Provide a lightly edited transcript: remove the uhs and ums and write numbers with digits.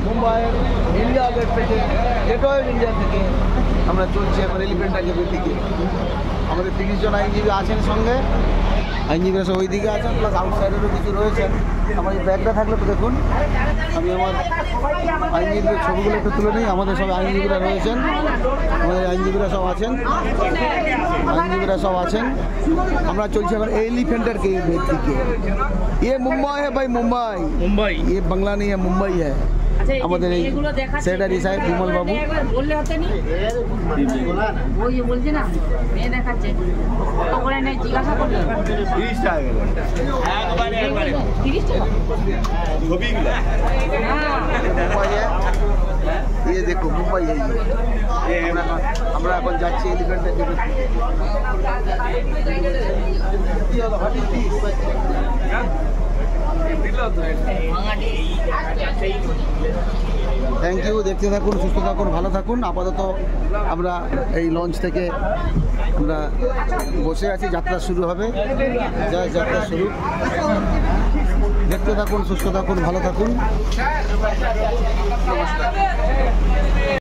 মুম্বাইয়ের India gate থেকে gate of India থেকে আমরা চলছি এখন এলিফ্যান্টা গেটের দিকে। আমাদের 30 জন আইনজীবী আছেন সঙ্গে, আইনজীবীরা সব ওই দিকে আছেন, প্লাস আউটসাইডেরও কিছু রয়েছেন। আমার এই ব্যাগটা থাকলে তো দেখুন, আমি আমার আইনজীবীদের ছবিগুলো একটু তুলে নিই। আমাদের সব আইনজীবীরা রয়েছেন, আমাদের আইনজীবীরা সব আছেন, আমরা চলছি এখন এলিফ্যান্টার গেটের দিকে। ये मुंबई है भाई, मुंबई, ये बंगला नहीं है, मुंबई है। আমাদের এই সেক্রেটারি সাহেব বিমল বাবু বললে হতে নি ওই বলছে না মেয়ে দেখাচ্ছে তো করে নাই জিজ্ঞাসা করলে 30 টাকা গেল একবারে 30 টাকা ছবিগুলো। মুম্বাই ये देखो, मुंबई है ये। আমরা এখন যাচ্ছি এলিফ্যান্টের দিকে। থ্যাংক ইউ, দেখতে থাকুন, সুস্থ থাকুন, ভালো থাকুন। আপাতত আমরা এই লঞ্চ থেকে আমরা বসে আছি, যাত্রা শুরু হবে। যাত্রা শুরু, দেখতে থাকুন, সুস্থ থাকুন, ভালো থাকুন। নমস্কার।